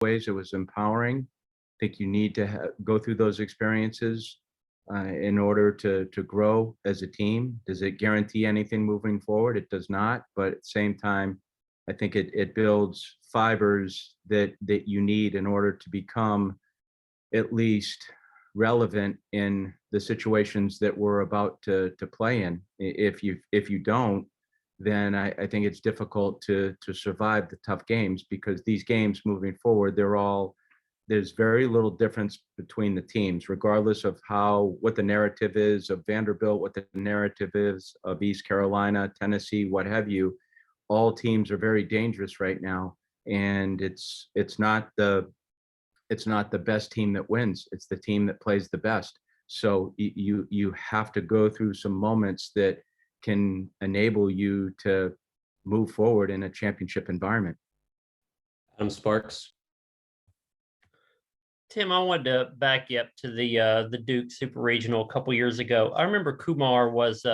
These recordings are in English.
ways it was empowering. I think you need to go through those experiences in order to grow as a team. Does it guarantee anything moving forward? It does not. But at the same time, I think it builds fibers that you need in order to become at least relevant in the situations that we're about to play in. If you don't, then I think it's difficult to survive the tough games, because these games moving forward, there's very little difference between the teams, regardless of what the narrative is of Vanderbilt, what the narrative is of East Carolina, Tennessee, what have you. All teams are very dangerous right now, and it's not the best team that wins. It's the team that plays the best. So you have to go through some moments that can enable you to move forward in a championship environment. Adam Sparks. Tim, I wanted to back you up to the Duke Super Regional a couple years ago. I remember Kumar was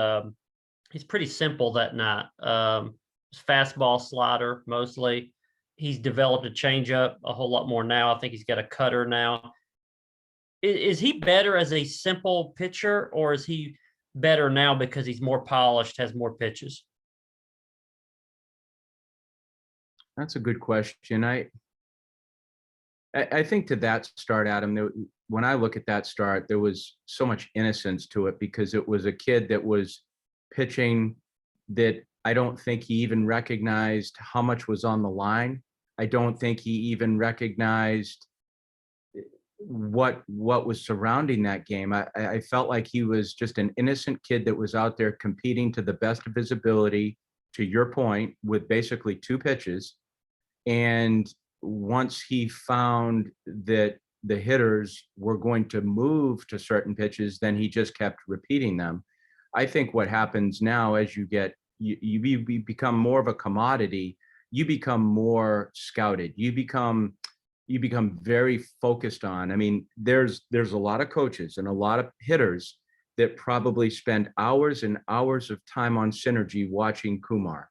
he's pretty simple that night. Fastball, slider mostly. He's developed a changeup a whole lot more now. I think he's got a cutter now. Is he better as a simple pitcher, or is he better now because he's more polished, has more pitches? That's a good question. I think to that start, Adam, when I look at that start, there was so much innocence to it, because it was a kid that was pitching that I don't think he even recognized how much was on the line. I don't think he even recognized what was surrounding that game. I felt like he was just an innocent kid that was out there competing to the best of his ability, to your point, with basically two pitches. And once he found that the hitters were going to move to certain pitches, then he just kept repeating them. I think what happens now, as you become more of a commodity, you become more scouted. You become very focused on. I mean, there's a lot of coaches and a lot of hitters that probably spend hours and hours of time on Synergy watching Kumar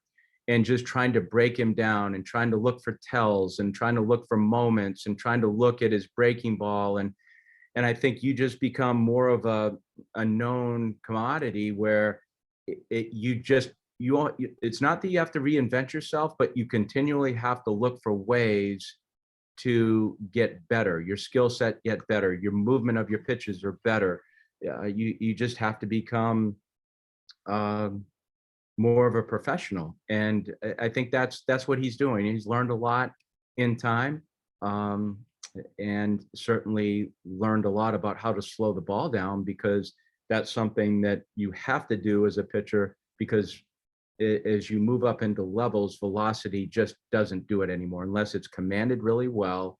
and just trying to break him down and trying to look for tells and trying to look for moments and trying to look at his breaking ball. And I think you just become more of a known commodity where it's not that you have to reinvent yourself, but you continually have to look for ways to get better. Your skill set get better. Your movement of your pitches are better. You just have to become more of a professional. And I think that's what he's doing. He's learned a lot in time, and certainly learned a lot about how to slow the ball down, because that's something that you have to do as a pitcher, because as you move up into levels, velocity just doesn't do it anymore unless it's commanded really well,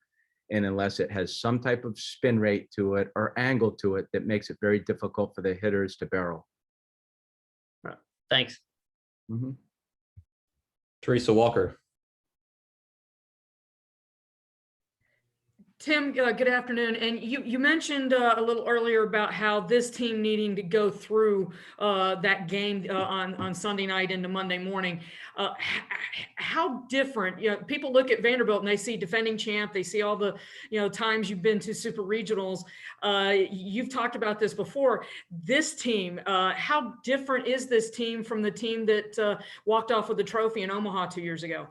and unless it has some type of spin rate to it or angle to it that makes it very difficult for the hitters to barrel. Right. Thanks. Mm-hmm. Teresa Walker. Tim, good afternoon. And you mentioned a little earlier about how this team needing to go through that game on Sunday night into Monday morning. How different, people look at Vanderbilt and they see defending champ, they see all the, times you've been to super regionals. You've talked about this before. This team, how different is this team from the team that walked off with the trophy in Omaha 2 years ago?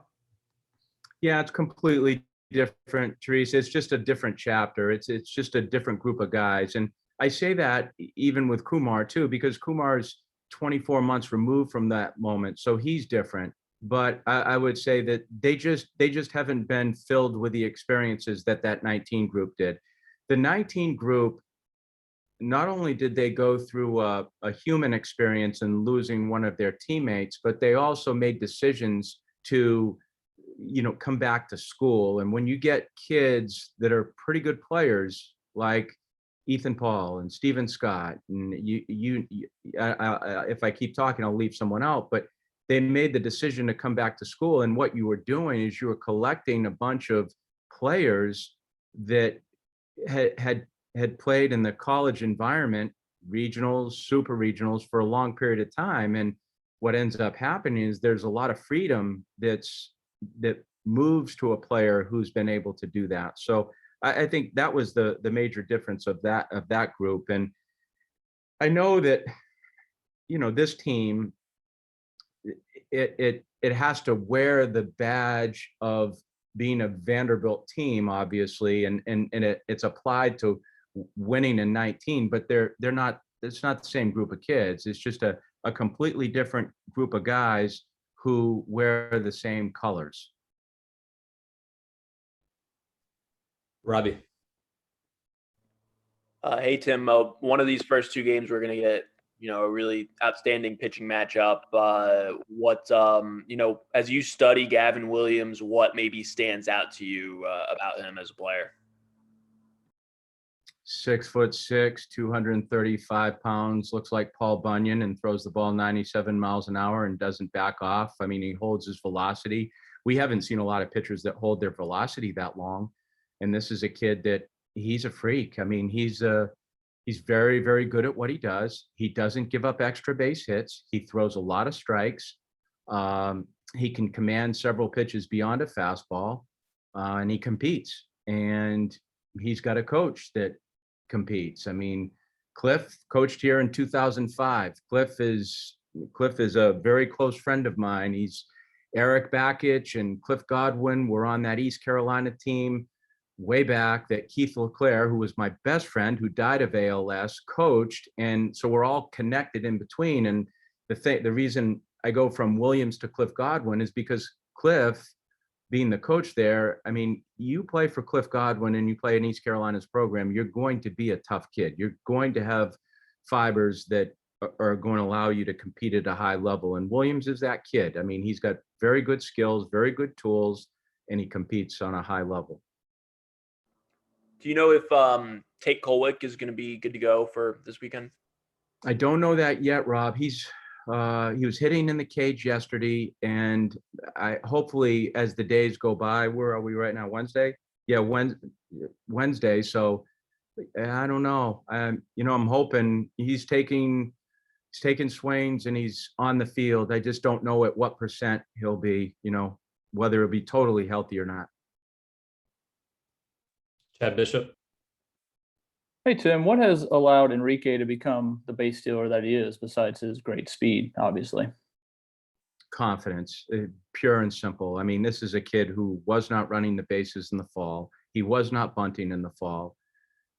Yeah, it's completely different, Teresa. It's just a different chapter. It's just a different group of guys. And I say that even with Kumar too, because Kumar's 24 months removed from that moment. So he's different. But I would say that they just haven't been filled with the experiences that 19 group did. The 19 group, not only did they go through a human experience in losing one of their teammates, but they also made decisions to come back to school. And when you get kids that are pretty good players like Ethan Paul and Steven Scott, and if I keep talking, I'll leave someone out, but they made the decision to come back to school. And what you were doing is you were collecting a bunch of players that had played in the college environment, regionals, super regionals, for a long period of time. And what ends up happening is there's a lot of freedom that moves to a player who's been able to do that. So I think that was the major difference of that group. And I know that, this team, it has to wear the badge of being a Vanderbilt team, obviously, and it's applied to winning in 19, but they're not. It's not the same group of kids. It's just a completely different group of guys who wear the same colors. Robbie. Hey, Tim. One of these first two games, we're going to get, a really outstanding pitching matchup. As you study Gavin Williams, what maybe stands out to you about him as a player? 6'6", 235 pounds, looks like Paul Bunyan, and throws the ball 97 miles an hour and doesn't back off. I mean, he holds his velocity. We haven't seen a lot of pitchers that hold their velocity that long. And this is a kid that he's a freak. I mean, he's very, very good at what he does. He doesn't give up extra base hits. He throws a lot of strikes. He can command several pitches beyond a fastball, and he competes. And he's got a coach that competes. I mean, Cliff coached here in 2005. Cliff is a very close friend of mine. He's Eric Bakich and Cliff Godwin were on that East Carolina team way back that Keith LeClaire, who was my best friend, who died of ALS, coached. And so we're all connected in between. And the reason I go from Williams to Cliff Godwin is because Cliff, being the coach there, I mean, you play for Cliff Godwin and you play in East Carolina's program, you're going to be a tough kid. You're going to have fibers that are going to allow you to compete at a high level. And Williams is that kid. I mean, he's got very good skills, very good tools, and he competes on a high level. Do you know if Tate Colwick is going to be good to go for this weekend? I don't know that yet, Rob. He was hitting in the cage yesterday, and hopefully as the days go by, where are we right now? Wednesday? Yeah, Wednesday. So I don't know. I'm hoping he's taking swings and he's on the field. I just don't know at what percent he'll be, whether he'll be totally healthy or not. Chad Bishop. Hey, Tim, what has allowed Enrique to become the base stealer that he is, besides his great speed, obviously? Confidence, pure and simple. I mean, this is a kid who was not running the bases in the fall. He was not bunting in the fall.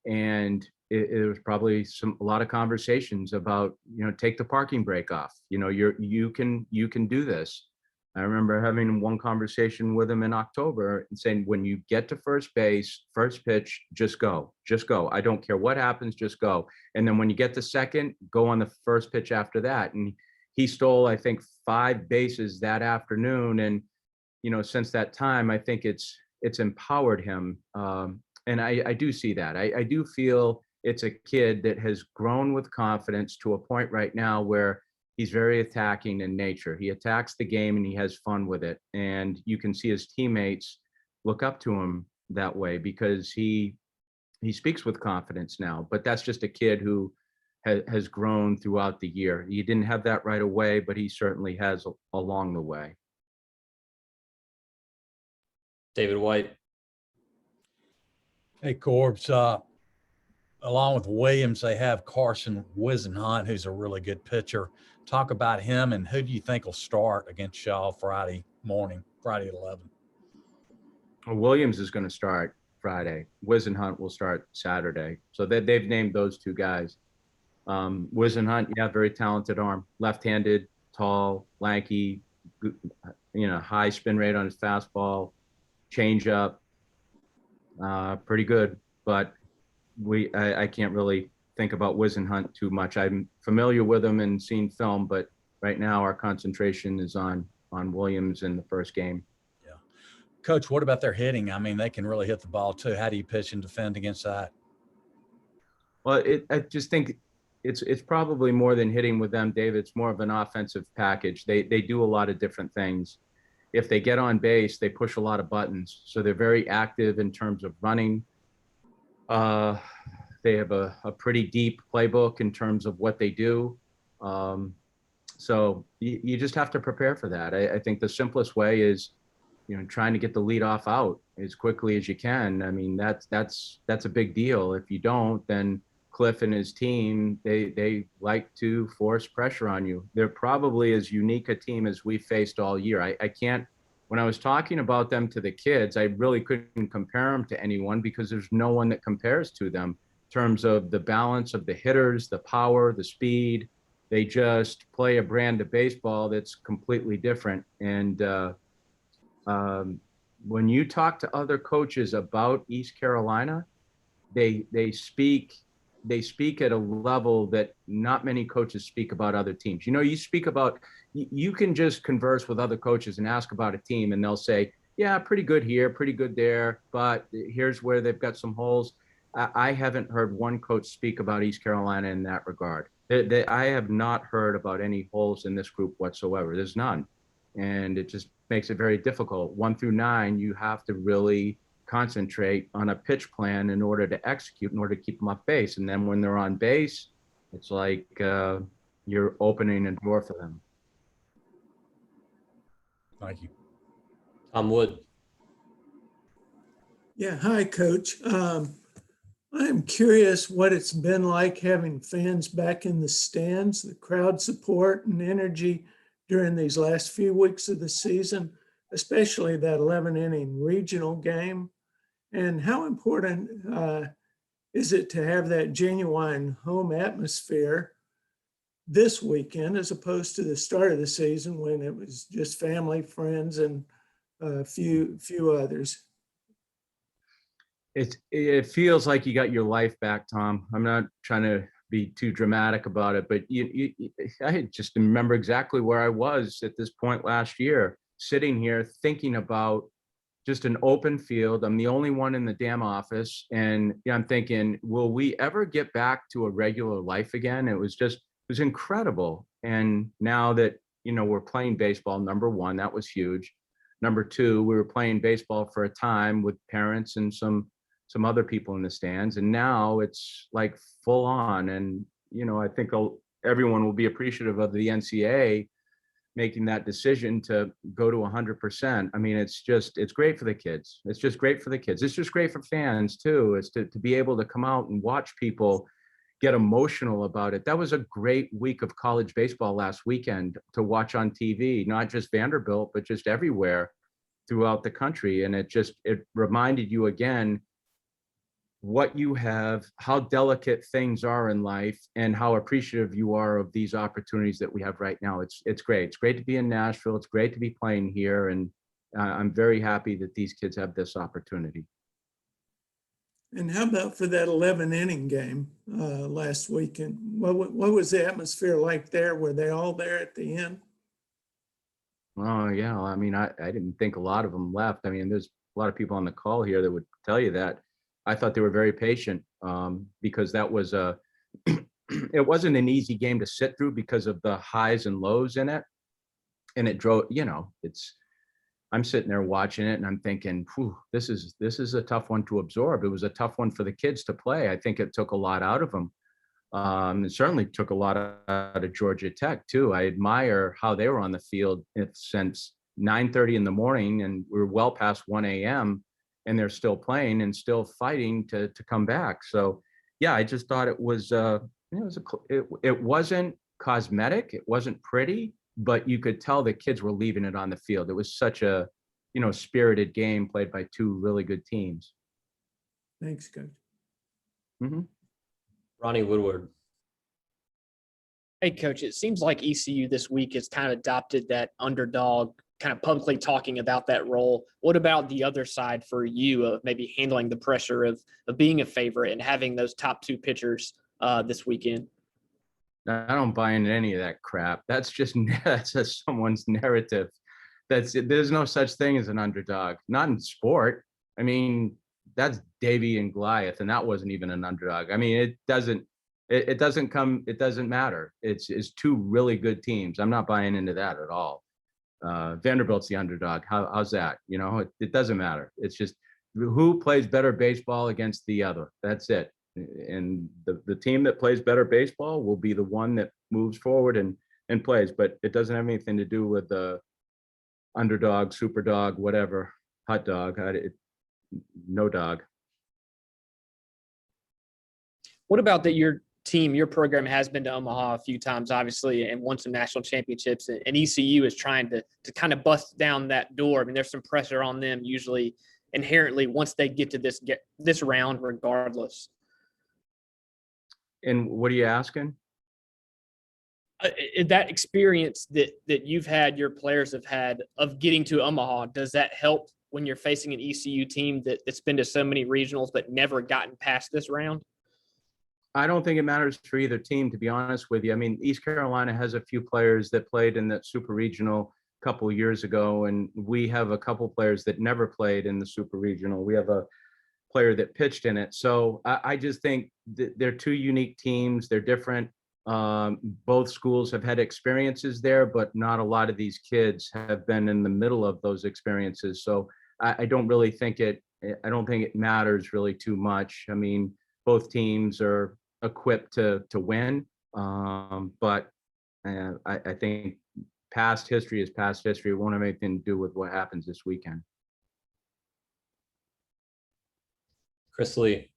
And it was probably a lot of conversations about, take the parking brake off. You can do this. I remember having one conversation with him in October and saying, when you get to first base, first pitch, just go. I don't care what happens, just go. And then when you get to second, go on the first pitch after that. And he stole, I think, 5 bases that afternoon. And, since that time, I think it's empowered him. And I do see that. I do feel it's a kid that has grown with confidence to a point right now where he's very attacking in nature. He attacks the game and he has fun with it. And you can see his teammates look up to him that way because he speaks with confidence now. But that's just a kid who has grown throughout the year. He didn't have that right away, but he certainly has along the way. David White. Hey, Corbs. Along with Williams, they have Carson Wisenhunt, who's a really good pitcher. Talk about him, and who do you think will start against Shaw Friday morning, Friday at 11? Well, Williams is going to start Friday. Wisenhunt will start Saturday. So they've named those two guys. Wisenhunt, yeah, very talented arm. Left-handed, tall, lanky, high spin rate on his fastball, changeup. Pretty good, but I can't really think about Wisenhunt too much. I'm familiar with him and seen film, but right now our concentration is on Williams in the first game. Yeah. Coach, what about their hitting? I mean, they can really hit the ball too. How do you pitch and defend against that? Well, I just think it's probably more than hitting with them, Dave. It's more of an offensive package. They do a lot of different things. If they get on base, they push a lot of buttons. So they're very active in terms of running. They have a pretty deep playbook in terms of what they do. So you just have to prepare for that. I think the simplest way is trying to get the lead off out as quickly as you can. I mean, that's a big deal. If you don't, then Cliff and his team, they like to force pressure on you. They're probably as unique a team as we faced all year. I can't, when I was talking about them to the kids, I really couldn't compare them to anyone because there's no one that compares to them in terms of the balance of the hitters, the power, the speed. They just play a brand of baseball that's completely different. And when you talk to other coaches about East Carolina, they speak at a level that not many coaches speak about other teams. You speak about, you can just converse with other coaches and ask about a team and they'll say, yeah, pretty good here, pretty good there, but here's where they've got some holes. I haven't heard one coach speak about East Carolina in that regard. I have not heard about any holes in this group whatsoever. There's none. And it just makes it very difficult. 1 through 9, you have to really concentrate on a pitch plan in order to execute, in order to keep them off base. And then when they're on base, it's like you're opening a door for them. Thank you. Tom Wood. Yeah, hi, Coach. I'm curious what it's been like having fans back in the stands, the crowd support and energy during these last few weeks of the season, especially that 11-inning regional game. And how important is it to have that genuine home atmosphere this weekend as opposed to the start of the season when it was just family, friends, and a few others? It feels like you got your life back, Tom. I'm not trying to be too dramatic about it, but I just remember exactly where I was at this point last year, sitting here thinking about just an open field. I'm the only one in the damn office. And I'm thinking, will we ever get back to a regular life again? It was incredible. And now that, we're playing baseball, number one, that was huge. Number two, we were playing baseball for a time with parents and some other people in the stands. And now it's like full on. And, I think everyone will be appreciative of the NCAA making that decision to go to 100%. I mean, it's great for the kids. It's just great for the kids. It's just great for fans too, is to be able to come out and watch people get emotional about it. That was a great week of college baseball last weekend to watch on TV, not just Vanderbilt, but just everywhere throughout the country. And it reminded you again what you have, how delicate things are in life, and how appreciative you are of these opportunities that we have right now. It's great. It's great to be in Nashville. It's great to be playing here. And I'm very happy that these kids have this opportunity. And how about for that 11-inning game last weekend? What was the atmosphere like there? Were they all there at the end? Oh, yeah. I mean, I didn't think a lot of them left. I mean, there's a lot of people on the call here that would tell you that. I thought they were very patient because that was it wasn't an easy game to sit through because of the highs and lows in it. And it drove, I'm sitting there watching it and I'm thinking, this is a tough one to absorb. It was a tough one for the kids to play. I think it took a lot out of them. It certainly took a lot out of Georgia Tech too. I admire how they were on the field since 9:30 in the morning, and we're well past 1 a.m. and they're still playing and still fighting to come back. So yeah, I just thought it wasn't cosmetic. It wasn't pretty, but you could tell the kids were leaving it on the field. It was such a, spirited game played by two really good teams. Thanks, Coach. Mm-hmm. Ronnie Woodward. Hey, Coach, it seems like ECU this week has kind of adopted that underdog, kind of publicly talking about that role. What about the other side for you of maybe handling the pressure of being a favorite and having those top two pitchers this weekend? I don't buy into any of that crap. That's just someone's narrative. There's no such thing as an underdog, not in sport. I mean, that's Davy and Goliath, and that wasn't even an underdog. I mean, it doesn't matter. It's two really good teams. I'm not buying into that at all. Vanderbilt's the underdog. How's that? It doesn't matter. It's just who plays better baseball against the other. That's it. And the team that plays better baseball will be the one that moves forward and plays. But it doesn't have anything to do with underdog, super dog, whatever, hot dog, no dog. What about that your team, your program has been to Omaha a few times, obviously, and won some national championships, and ECU is trying to kind of bust down that door. I mean, there's some pressure on them usually inherently once they get to this round regardless. And what are you asking? That experience that you've had, your players have had of getting to Omaha, does that help when you're facing an ECU team that's been to so many regionals but never gotten past this round? I don't think it matters for either team, to be honest with you. I mean, East Carolina has a few players that played in that super regional a couple of years ago, and we have a couple players that never played in the super regional. We have a player that pitched in it. So I just think that they're two unique teams. They're different. Both schools have had experiences there, but not a lot of these kids have been in the middle of those experiences. So I don't really think I don't think it matters really too much. I mean, both teams are equipped to win. But I think past history is past history. It won't have anything to do with what happens this weekend. Chris Lee.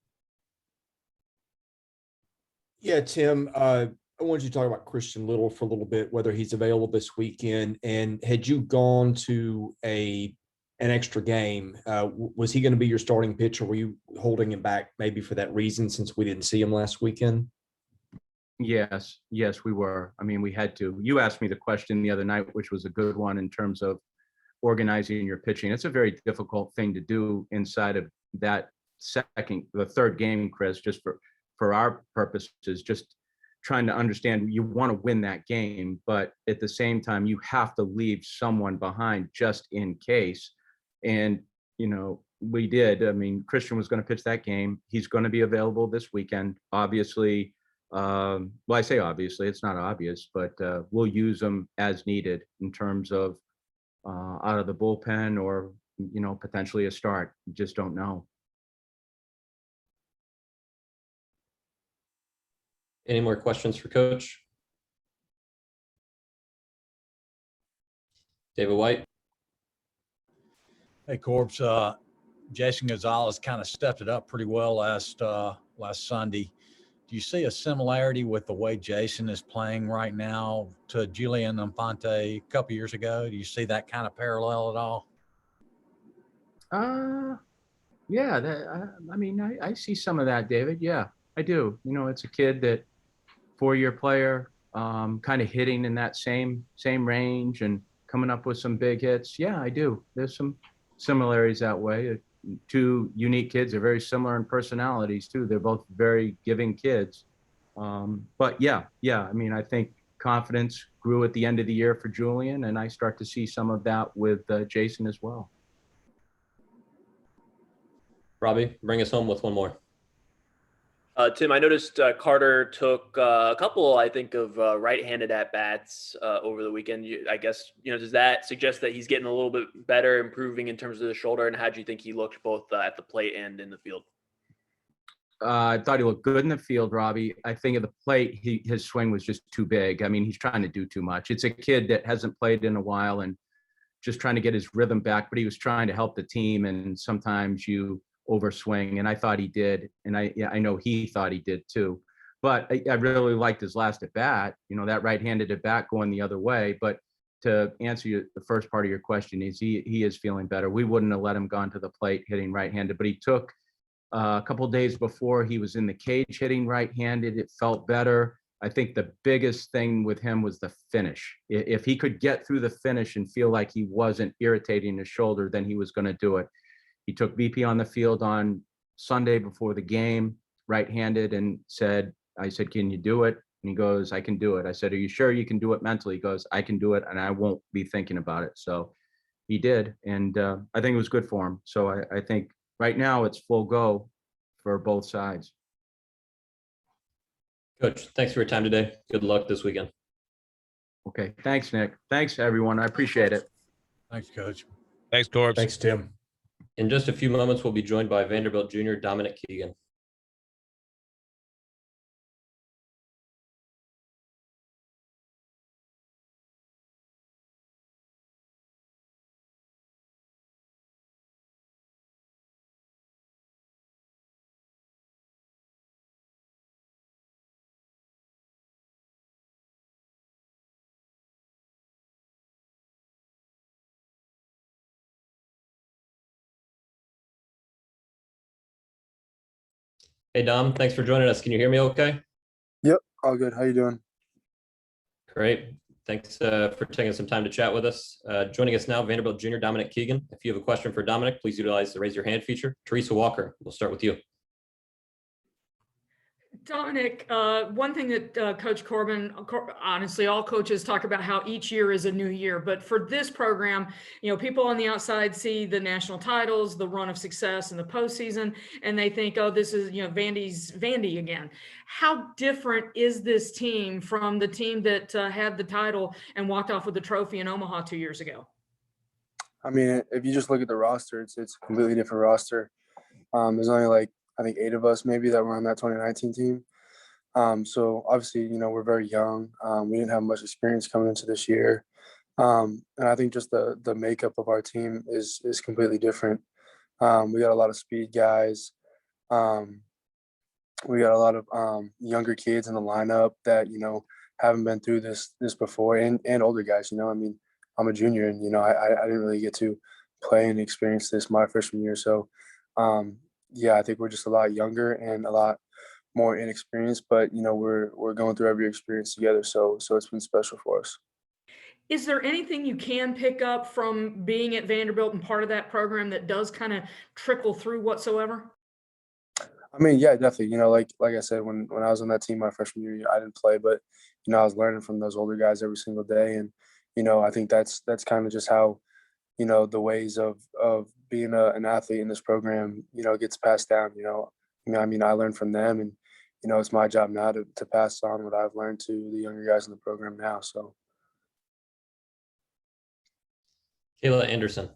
Yeah, Tim, I wanted you to talk about Christian Little for a little bit, whether he's available this weekend. And had you gone to an extra game, was he going to be your starting pitcher? Were you holding him back maybe for that reason since we didn't see him last weekend? Yes, we were. I mean, we had to. You asked me the question the other night, which was a good one in terms of organizing your pitching. It's a very difficult thing to do inside of that the third game, Chris, just for our purposes, just trying to understand you want to win that game, but at the same time, you have to leave someone behind just in case. And, we did. I mean, Christian was going to pitch that game. He's going to be available this weekend. Obviously, well, I say obviously, it's not obvious, but we'll use him as needed in terms of out of the bullpen or, potentially a start. You just don't know. Any more questions for Coach? David White. Hey, Corbs. Jason Gonzalez kind of stepped it up pretty well last Sunday. Do you see a similarity with the way Jason is playing right now to Julian Infante a couple years ago? Do you see that kind of parallel at all? Yeah. I mean, I see some of that, David. Yeah, I do. It's a kid that 4-year player, kind of hitting in that same range and coming up with some big hits. Yeah, I do. There's some similarities that way. Two unique kids. They're very similar in personalities too. They're both very giving kids. But yeah. I mean, I think confidence grew at the end of the year for Julian, and I start to see some of that with Jason as well. Robbie, bring us home with one more. Tim, I noticed Carter took a couple, I think, of right-handed at-bats over the weekend. I guess, does that suggest that he's getting a little bit better, improving in terms of the shoulder? And how do you think he looked both at the plate and in the field? I thought he looked good in the field, Robbie. I think at the plate, his swing was just too big. I mean, he's trying to do too much. It's a kid that hasn't played in a while and just trying to get his rhythm back, but he was trying to help the team, and sometimes you overswing, and I thought he did, and I know he thought he did too. But I really liked his last at bat. That right-handed at bat going the other way. But to answer the first part of your question, is he is feeling better. We wouldn't have let him gone to the plate hitting right-handed, but he took a couple of days before he was in the cage hitting right-handed. It felt better. I think the biggest thing with him was the finish. If he could get through the finish and feel like he wasn't irritating his shoulder, then he was going to do it. He took BP on the field on Sunday before the game, right-handed, and I said, can you do it? And he goes, I can do it. I said, are you sure you can do it mentally? He goes, I can do it, and I won't be thinking about it. So he did, and I think it was good for him. So I think right now it's full go for both sides. Coach, thanks for your time today. Good luck this weekend. Okay. Thanks, Nick. Thanks, everyone. I appreciate it. Thanks, Coach. Thanks, Corbs. Thanks, Tim. In just a few moments, we'll be joined by Vanderbilt junior Dominic Keegan. Hey, Dom, thanks for joining us. Can you hear me okay? Yep, all good. How you doing? Great. Thanks for taking some time to chat with us. Joining us now, Vanderbilt Junior Dominic Keegan. If you have a question for Dominic, please utilize the raise your hand feature. Teresa Walker, we'll start with you. Dominic, one thing that Coach Corbin, honestly, all coaches talk about how each year is a new year. But for this program, people on the outside see the national titles, the run of success in the postseason, and they think, oh, this is, Vandy again. How different is this team from the team that had the title and walked off with the trophy in Omaha 2 years ago? I mean, if you just look at the roster, it's a completely different roster. There's only I think 8 of us maybe that were on that 2019 team. So obviously, we're very young. We didn't have much experience coming into this year. And I think just the makeup of our team is completely different. We got a lot of speed guys. We got a lot of younger kids in the lineup that, haven't been through this before, and older guys, I mean, I'm a junior and, I didn't really get to play and experience this my freshman year. So, yeah, I think we're just a lot younger and a lot more inexperienced, but we're going through every experience together. So it's been special for us. Is there anything you can pick up from being at Vanderbilt and part of that program that does kind of trickle through whatsoever? I mean, yeah, definitely. Like I said, when I was on that team my freshman year, I didn't play, but I was learning from those older guys every single day, and I think that's kind of just how the ways of being an athlete in this program, gets passed down. I mean, I learned from them, and it's my job now to pass on what I've learned to the younger guys in the program now. So, Kayla Anderson.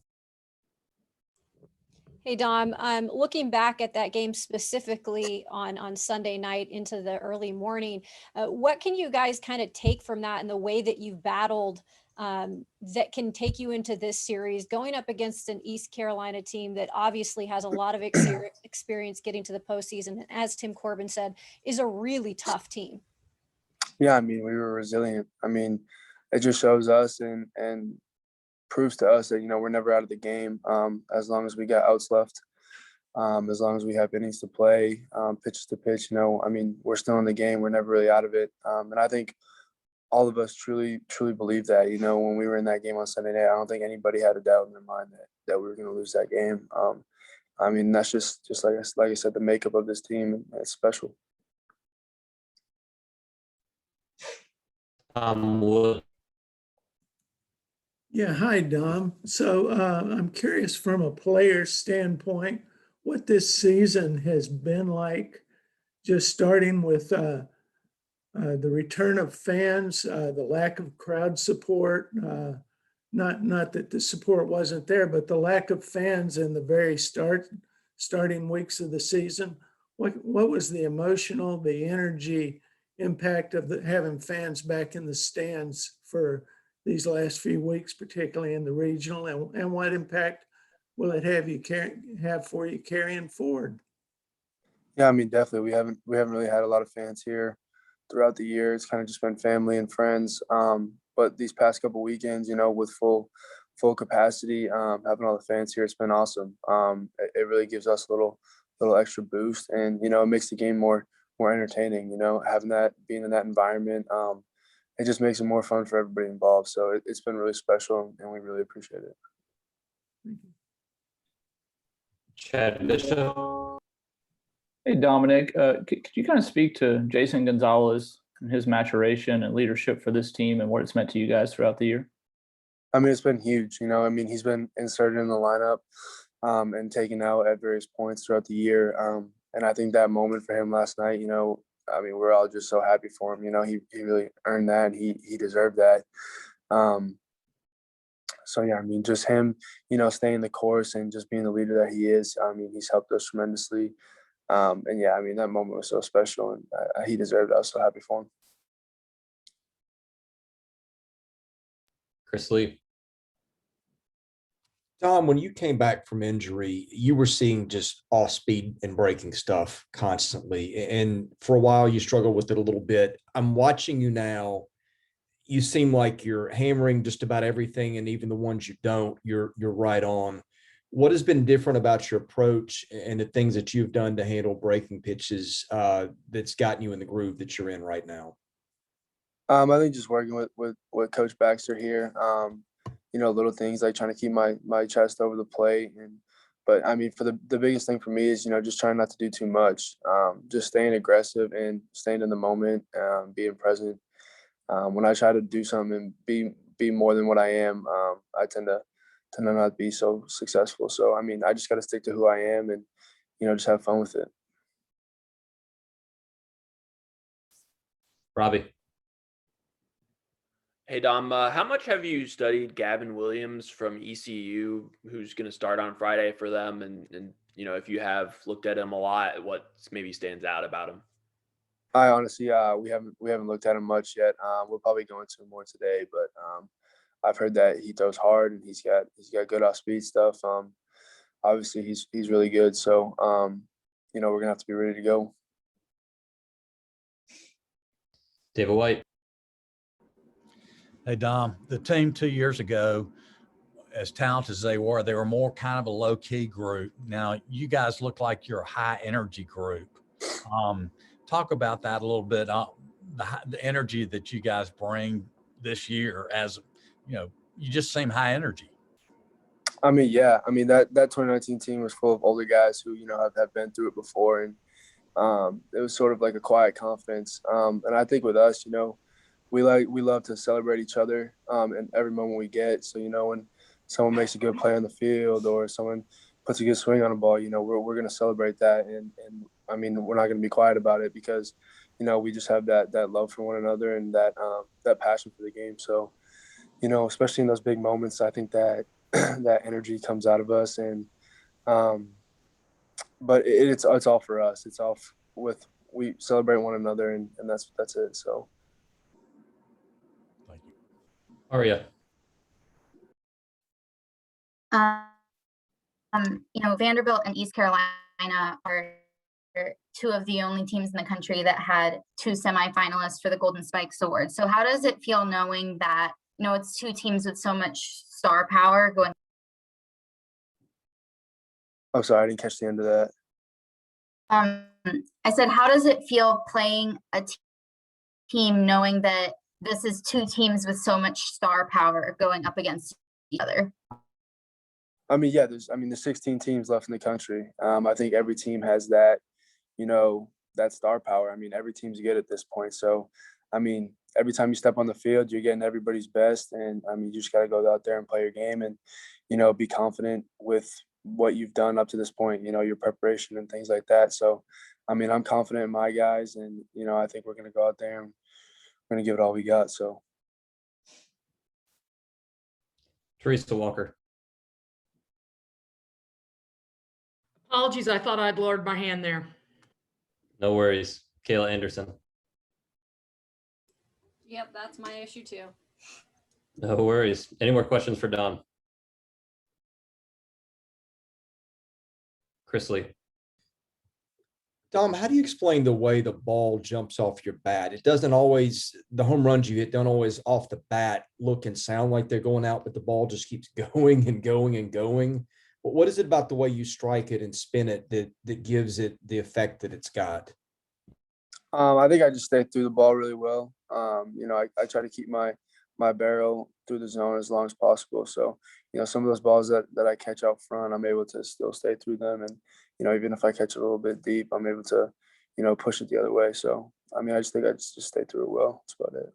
Hey, Dom, looking back at that game specifically on Sunday night into the early morning, what can you guys kind of take from that and the way that you've battled that can take you into this series, going up against an East Carolina team that obviously has a lot of experience getting to the postseason, and as Tim Corbin said, is a really tough team? yeah, I mean, we were resilient. I mean, it just shows us and proves to us that we're never out of the game, as long as we got outs left, as long as we have innings to play, pitches to pitch. I mean, we're still in the game. We're never really out of it, and I think all of us truly believe that. When we were in that game on Sunday night, I don't think anybody had a doubt in their mind that we were going to lose that game. I mean, that's just like I said, the makeup of this team, and it's special. Yeah, hi, Dom. So I'm curious from a player's standpoint, what this season has been like, just starting with the return of fans, the lack of crowd support, not that the support wasn't there, but the lack of fans in the very starting weeks of the season. What was the emotional, the energy impact of having fans back in the stands for these last few weeks, particularly in the regional, and what impact will it have for you carrying forward? Yeah, I mean, definitely. We haven't really had a lot of fans here throughout the year. It's kind of just been family and friends. But these past couple weekends, with full capacity, having all the fans here, it's been awesome. It really gives us a little extra boost, and it makes the game more entertaining. Having that, being in that environment, it just makes it more fun for everybody involved. So it's been really special, and we really appreciate it. Chad Bishop. Hey, Dominic, could you kind of speak to Jason Gonzalez and his maturation and leadership for this team and what it's meant to you guys throughout the year? I mean, it's been huge. I mean, he's been inserted in the lineup and taken out at various points throughout the year. And I think that moment for him last night, I mean, we're all just so happy for him. He really earned that. And he deserved that. So, yeah, I mean, just him, staying the course and just being the leader that he is. I mean, he's helped us tremendously. And, yeah, I mean, that moment was so special, and he deserved it. I was so happy for him. Chris Lee. Tom, when you came back from injury, you were seeing just off speed and breaking stuff constantly. And for a while, you struggled with it a little bit. I'm watching you now. You seem like you're hammering just about everything, and even the ones you don't, you're right on. What has been different about your approach and the things that you've done to handle breaking pitches that's gotten you in the groove that you're in right now? I think just working with Coach Baxter here, little things like trying to keep my chest over the plate. But I mean, for the biggest thing for me is, just trying not to do too much, just staying aggressive and staying in the moment, being present. When I try to do something and be more than what I am, I tend to not be so successful. So, I mean, I just got to stick to who I am and, just have fun with it. Robbie. Hey, Dom, how much have you studied Gavin Williams from ECU, who's going to start on Friday for them? And if you have looked at him a lot, what maybe stands out about him? I honestly, we haven't looked at him much yet. We're probably going to more today, but I've heard that he throws hard and he's got good off speed stuff. Obviously he's really good. So, we're gonna have to be ready to go. David White. Hey, Dom, the team 2 years ago, as talented as they were more kind of a low key group. Now you guys look like you're a high energy group. Talk about that a little bit. The energy that you guys bring this year, as you just seem high energy. I mean, yeah. I mean, that 2019 team was full of older guys who, have been through it before. And it was sort of like a quiet confidence. And I think with us, we love to celebrate each other and every moment we get. So, when someone makes a good play on the field or someone puts a good swing on a ball, we're going to celebrate that. And I mean, we're not going to be quiet about it because, we just have that love for one another and that passion for the game. So, especially in those big moments, I think that that energy comes out of us. And, but it's all for us. It's all we celebrate one another and that's it. So. Thank you. Aria. Vanderbilt and East Carolina are two of the only teams in the country that had 2 semifinalists for the Golden Spikes Award. So how does it feel knowing that, it's 2 teams with so much star power going? I'm sorry, I didn't catch the end of that. I said, how does it feel playing a team knowing that this is 2 teams with so much star power going up against each other? I mean, yeah, there's 16 teams left in the country. I think every team has that, that star power. I mean, every team's good at this point. So, I mean, every time you step on the field, you're getting everybody's best. And I mean, you just got to go out there and play your game and, be confident with what you've done up to this point, your preparation and things like that. So, I mean, I'm confident in my guys and, I think we're going to go out there and we're going to give it all we got. So. Teresa Walker. Apologies, I thought I'd lowered my hand there. No worries. Kayla Anderson. Yep, that's my issue too. No worries. Any more questions for Dom? Chris Lee. Dom, how do you explain the way the ball jumps off your bat? It doesn't always, the home runs you hit don't always off the bat look and sound like they're going out, but the ball just keeps going and going and going. But what is it about the way you strike it and spin it that gives it the effect that it's got? I think I just stay through the ball really well. I try to keep my barrel through the zone as long as possible. So, some of those balls that I catch out front, I'm able to still stay through them. And, even if I catch it a little bit deep, I'm able to, push it the other way. So, I mean, I just think I just stay through it well. That's about it.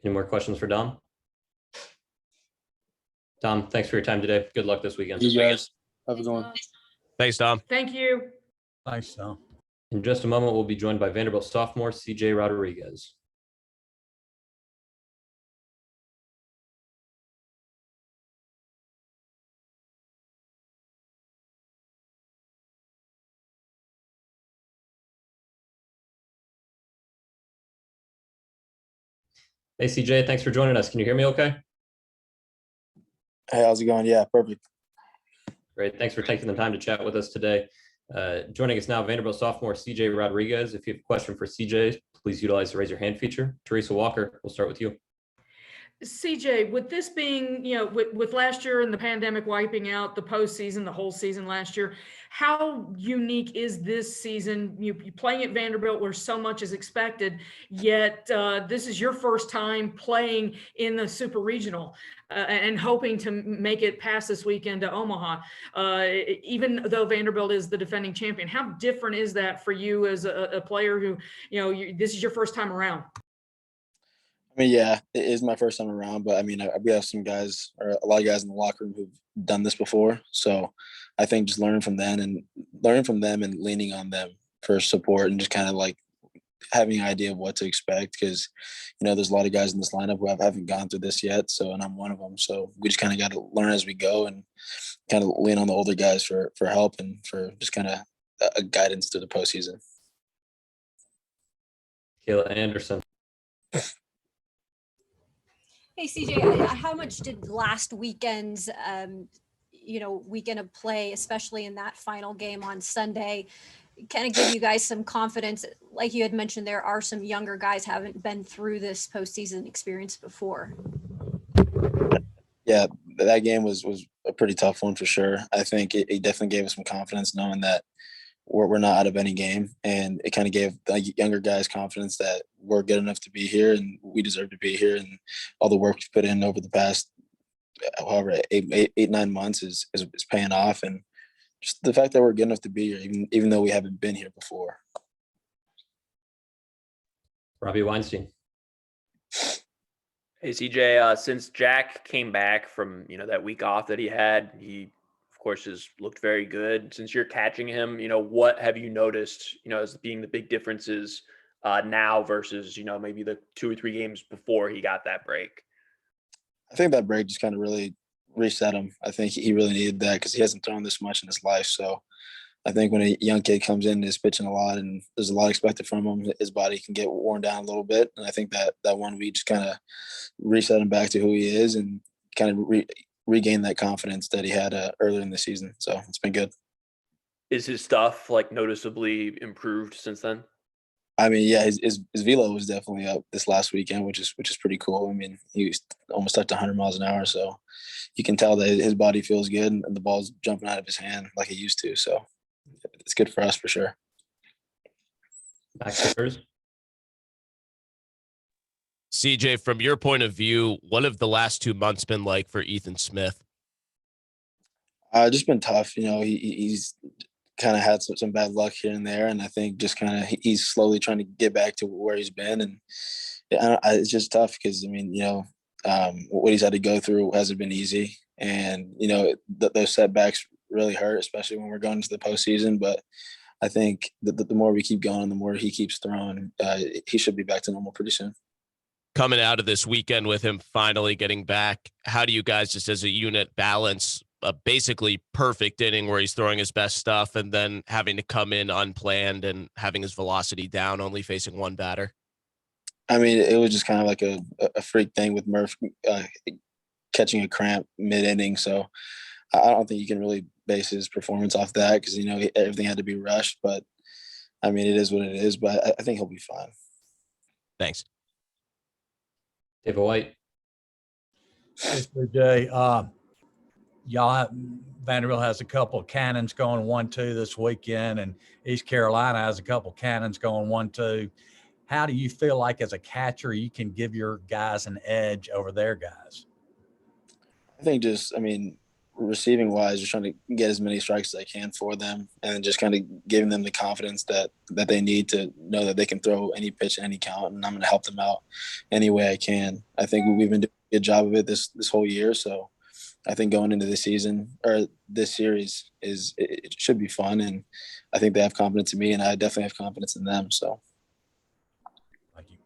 Any more questions for Dom? Dom, thanks for your time today. Good luck this weekend. You guys have a good one. Thanks, Dom. Thank you. Thanks, Dom. In just a moment, we'll be joined by Vanderbilt sophomore CJ Rodriguez. Hey, CJ, thanks for joining us. Can you hear me okay? Hey, how's it going? Yeah, perfect. Great. Thanks for taking the time to chat with us today. Joining us now, Vanderbilt sophomore CJ Rodriguez. If you have a question for CJ, please utilize the raise your hand feature. Teresa Walker, we'll start with you. CJ, with this being, with last year and the pandemic wiping out the postseason, the whole season last year, how unique is this season? You playing at Vanderbilt where so much is expected, yet this is your first time playing in the Super Regional and hoping to make it past this weekend to Omaha. Even though Vanderbilt is the defending champion, how different is that for you as a player who, this is your first time around? I mean, yeah, it is my first time around, but I mean, we have some guys or a lot of guys in the locker room who've done this before. So I think just learning from them and leaning on them for support and just kind of like having an idea of what to expect. Cause there's a lot of guys in this lineup who haven't gone through this yet. So, and I'm one of them. So we just kind of got to learn as we go and kind of lean on the older guys for help and for just kind of a guidance through the postseason. Kayla Anderson. Hey, CJ, how much did last weekend's, weekend of play, especially in that final game on Sunday, kind of give you guys some confidence? Like you had mentioned, there are some younger guys haven't been through this postseason experience before. Yeah, that game was a pretty tough one for sure. I think it definitely gave us some confidence knowing that we're not out of any game, and it kind of gave the younger guys confidence that we're good enough to be here and we deserve to be here, and all the work we've put in over the past however 8-9 months is paying off, and just the fact that we're good enough to be here even though we haven't been here before. Robbie Weinstein. Hey CJ, since Jack came back from that week off that he had, he of course has looked very good. Since you're catching him, what have you noticed, as being the big differences now versus maybe the 2 or 3 games before he got that break? I think that break just kind of really reset him. I think he really needed that because he hasn't thrown this much in his life. So I think when a young kid comes in and is pitching a lot and there's a lot expected from him, his body can get worn down a little bit. And I think that 1 week just kind of reset him back to who he is and kind of regain that confidence that he had earlier in the season. So it's been good. Is his stuff noticeably improved since then? I mean, yeah, his velo was definitely up this last weekend, which is pretty cool. I mean, he was almost up to 100 miles an hour, so you can tell that his body feels good and the ball's jumping out of his hand like it used to. So it's good for us for sure. Back to yours. CJ, from your point of view, what have the last 2 months been like for Ethan Smith? Just been tough. He's kind of had some bad luck here and there, and I think just kind of he's slowly trying to get back to where he's been, and it's just tough because I mean, what he's had to go through hasn't been easy, and those setbacks really hurt, especially when we're going into the postseason. But I think the more we keep going, the more he keeps throwing, he should be back to normal pretty soon. Coming out of this weekend with him finally getting back, how do you guys just as a unit balance a basically perfect inning where he's throwing his best stuff and then having to come in unplanned and having his velocity down, only facing one batter? I mean, it was just kind of like a freak thing with Murph catching a cramp mid-inning. So I don't think you can really base his performance off that because, everything had to be rushed. But, I mean, it is what it is. But I think he'll be fine. Thanks. David White. Mr. J, Vanderbilt has a couple of cannons going 1-2 this weekend, and East Carolina has a couple of cannons going 1-2. How do you feel like as a catcher you can give your guys an edge over their guys? I think receiving wise, just trying to get as many strikes as I can for them and just kind of giving them the confidence that they need to know that they can throw any pitch, any count, and I'm going to help them out any way I can. I think we've been doing a good job of it this whole year. So I think going into this season or this series it should be fun. And I think they have confidence in me and I definitely have confidence in them. So. Thank you.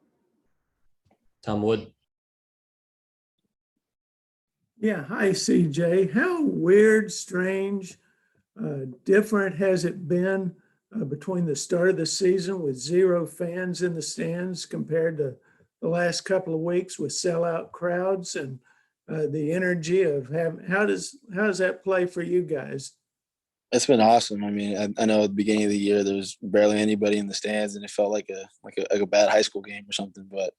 Tom Wood. Yeah. Hi, CJ. How weird, strange, different has it been between the start of the season with 0 fans in the stands compared to the last couple of weeks with sellout crowds and the energy of having, how does that play for you guys? It's been awesome. I mean, I know at the beginning of the year there was barely anybody in the stands, and it felt like a bad high school game or something. But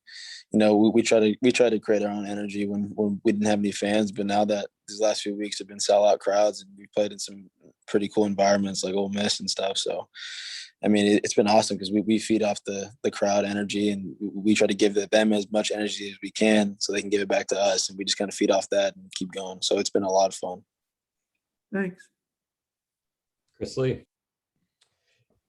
we try to create our own energy when we didn't have any fans. But now that these last few weeks have been sellout crowds, and we played in some pretty cool environments like Ole Miss and stuff. So, I mean, it's been awesome because we feed off the crowd energy, and we try to give them as much energy as we can so they can give it back to us, and we just kind of feed off that and keep going. So it's been a lot of fun. Thanks. Chris Lee.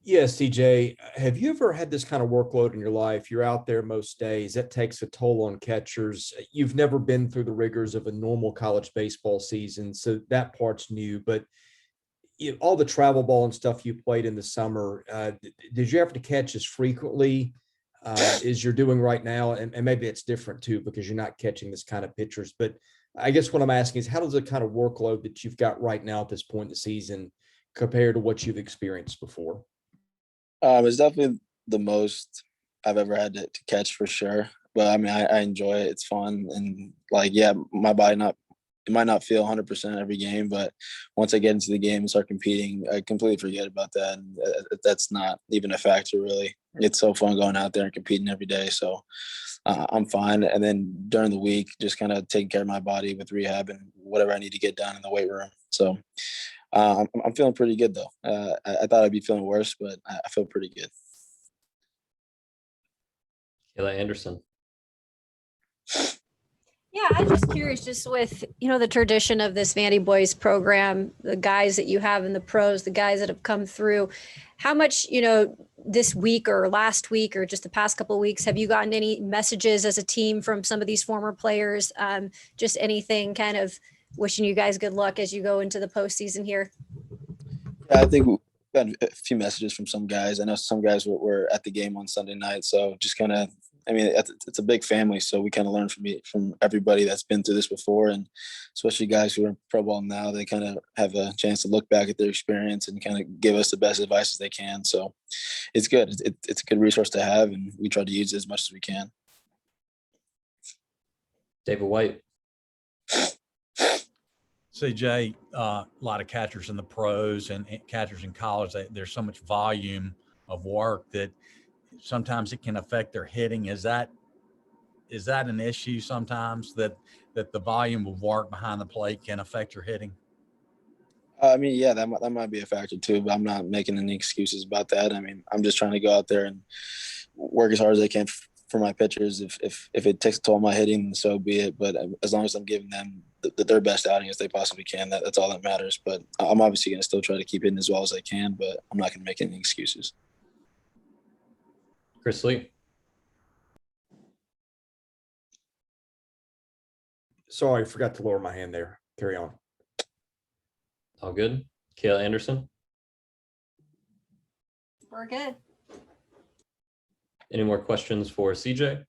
Yeah, CJ, have you ever had this kind of workload in your life? You're out there most days. That takes a toll on catchers. You've never been through the rigors of a normal college baseball season, so that part's new. But all the travel ball and stuff you played in the summer, did you have to catch as frequently as you're doing right now? And maybe it's different too because you're not catching this kind of pitchers. But I guess what I'm asking is, how does the kind of workload that you've got right now at this point in the season compared to what you've experienced before? It's definitely the most I've ever had to catch for sure. But I mean, I enjoy it. It's fun. And my body it might not feel 100% every game, but once I get into the game and start competing, I completely forget about that. And that's not even a factor really. It's so fun going out there and competing every day. So I'm fine. And then during the week, just kind of taking care of my body with rehab and whatever I need to get done in the weight room. So I'm feeling pretty good though. I thought I'd be feeling worse, but I feel pretty good. Kayla Anderson. Yeah, I'm just curious, just with, the tradition of this Vandy Boys program, the guys that you have in the pros, the guys that have come through, how much, this week or last week or just the past couple of weeks, have you gotten any messages as a team from some of these former players? Just anything kind of wishing you guys good luck as you go into the postseason here? Yeah, I think we got a few messages from some guys. I know some guys were at the game on Sunday night. So just kind of, it's a big family. So we kind of learn from everybody that's been through this before. And especially guys who are in pro ball now, they kind of have a chance to look back at their experience and kind of give us the best advice as they can. So it's good. It's a good resource to have, and we try to use it as much as we can. David White. CJ, a lot of catchers in the pros and catchers in college, there's so much volume of work that sometimes it can affect their hitting. Is that an issue sometimes that the volume of work behind the plate can affect your hitting? Yeah, that might be a factor too, but I'm not making any excuses about that. I'm just trying to go out there and work as hard as I can for my pitchers. If it takes a toll on my hitting, so be it. But as long as I'm giving them their best outing as they possibly can, that's all that matters. But I'm obviously going to still try to keep hitting as well as I can, but I'm not going to make any excuses. Chris Lee. Sorry, I forgot to lower my hand there. Carry on. All good. Kayla Anderson. We're good. Any more questions for CJ?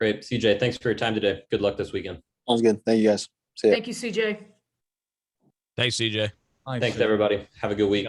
Great. CJ, thanks for your time today. Good luck this weekend. Sounds good. Thank you, guys. See ya. Thank you, CJ. Thanks, CJ. Thanks, everybody. Have a good week.